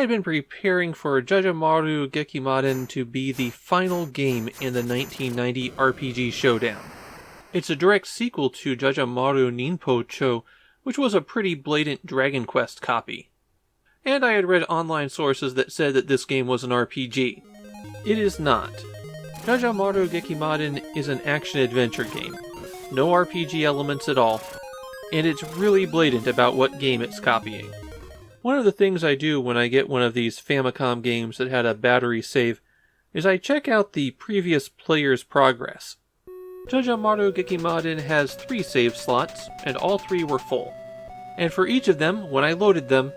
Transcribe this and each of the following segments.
had been preparing for Jajamaru Gekimaden to be the final game in the 1990 RPG Showdown. It's a direct sequel to Jajamaru Ninpo-cho, which was a pretty blatant Dragon Quest copy. And I had read online sources that said that this game was an RPG. It is not. Jajamaru Gekimaden is an action-adventure game. No RPG elements at all, and it's really blatant about what game it's copying. One of the things I do when I get one of these Famicom games that had a battery save is I check out the previous player's progress. Jajamaru Gekimaden has 3 save slots, and all 3 were full. And for each of them, when I loaded them,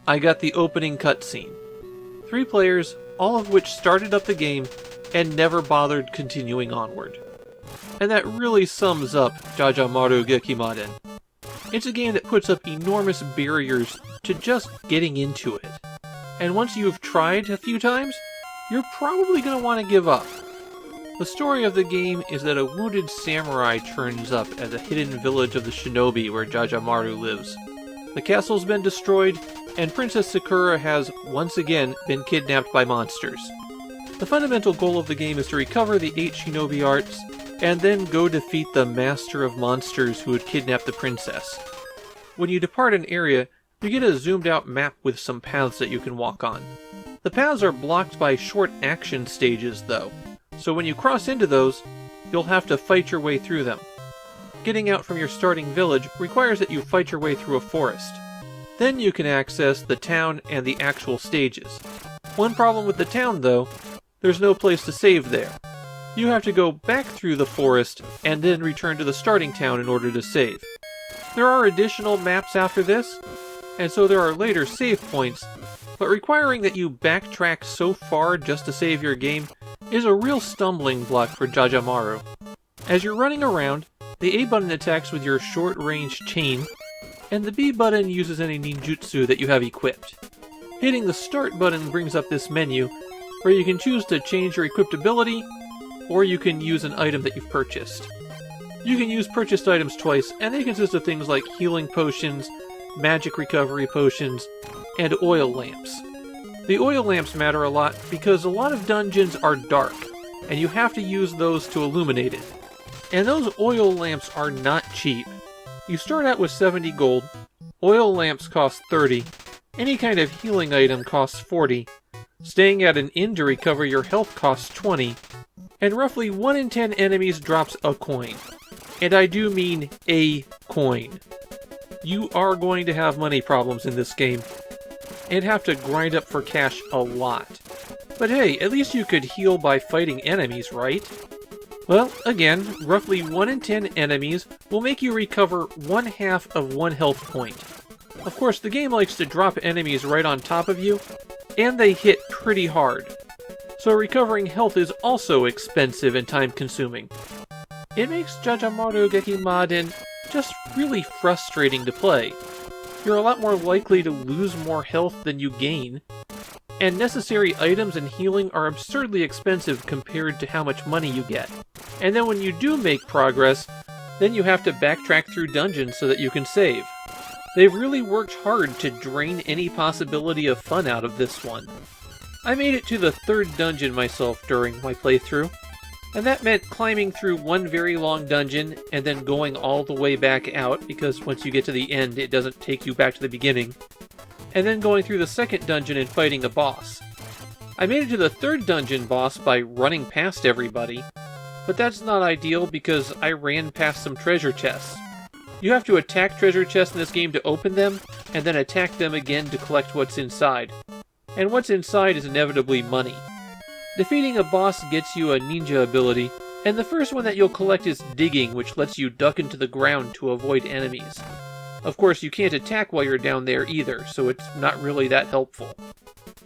I got the opening cutscene. 3 players, all of which started up the game and never bothered continuing onward. And that really sums up Jajamaru Gekimaden. It's a game that puts up enormous barriers to just getting into it. And once you've tried a few times, you're probably going to want to give up. The story of the game is that a wounded samurai turns up at the hidden village of the shinobi where Jajamaru lives. The castle's been destroyed, and Princess Sakura has once again been kidnapped by monsters. The fundamental goal of the game is to recover the 8 shinobi arts, and then go defeat the master of monsters who had kidnapped the princess. When you depart an area, you get a zoomed out map with some paths that you can walk on. The paths are blocked by short action stages though, so when you cross into those, you'll have to fight your way through them. Getting out from your starting village requires that you fight your way through a forest. Then you can access the town and the actual stages. One problem with the town though, there's no place to save there. You have to go back through the forest and then return to the starting town in order to save. There are additional maps after this, and so there are later save points, but requiring that you backtrack so far just to save your game is a real stumbling block for Jajamaru. As you're running around, the A button attacks with your short-range chain, and the B button uses any ninjutsu that you have equipped. Hitting the start button brings up this menu, where you can choose to change your equipped ability, or you can use an item that you've purchased. You can use purchased items twice, and they consist of things like healing potions, magic recovery potions, and oil lamps. The oil lamps matter a lot because a lot of dungeons are dark, and you have to use those to illuminate it. And those oil lamps are not cheap. You start out with 70 gold, oil lamps cost 30, any kind of healing item costs 40, staying at an inn to recover your health costs 20, and roughly 1 in 10 enemies drops a coin. And I do mean a coin. You are going to have money problems in this game, and have to grind up for cash a lot. But hey, at least you could heal by fighting enemies, right? Well, again, roughly 1 in 10 enemies will make you recover 1/2 of 1 health point. Of course, the game likes to drop enemies right on top of you, and they hit pretty hard. So recovering health is also expensive and time-consuming. It makes Jajamaru Gekimaden just really frustrating to play. You're a lot more likely to lose more health than you gain, and necessary items and healing are absurdly expensive compared to how much money you get. And then when you do make progress, then you have to backtrack through dungeons so that you can save. They've really worked hard to drain any possibility of fun out of this one. I made it to the 3rd dungeon myself during my playthrough, and that meant climbing through one very long dungeon and then going all the way back out, because once you get to the end it doesn't take you back to the beginning, and then going through the 2nd dungeon and fighting a boss. I made it to the 3rd dungeon boss by running past everybody, but that's not ideal because I ran past some treasure chests. You have to attack treasure chests in this game to open them, and then attack them again to collect what's inside. And what's inside is inevitably money. Defeating a boss gets you a ninja ability, and the first one that you'll collect is digging, which lets you duck into the ground to avoid enemies. Of course, you can't attack while you're down there either, so it's not really that helpful.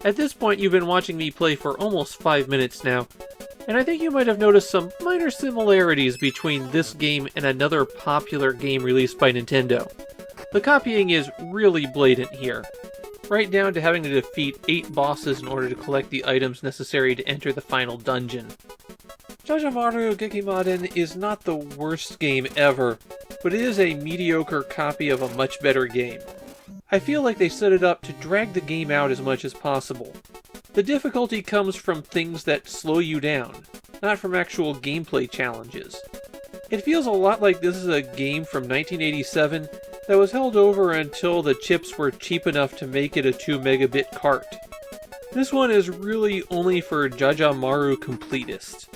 At this point, you've been watching me play for almost 5 minutes now, and I think you might have noticed some minor similarities between this game and another popular game released by Nintendo. The copying is really blatant here, right down to having to defeat 8 bosses in order to collect the items necessary to enter the final dungeon. Jajamaru Gekimaden is not the worst game ever, but it is a mediocre copy of a much better game. I feel like they set it up to drag the game out as much as possible. The difficulty comes from things that slow you down, not from actual gameplay challenges. It feels a lot like this is a game from 1987 that was held over until the chips were cheap enough to make it a 2 megabit cart. This one is really only for Jajamaru completists.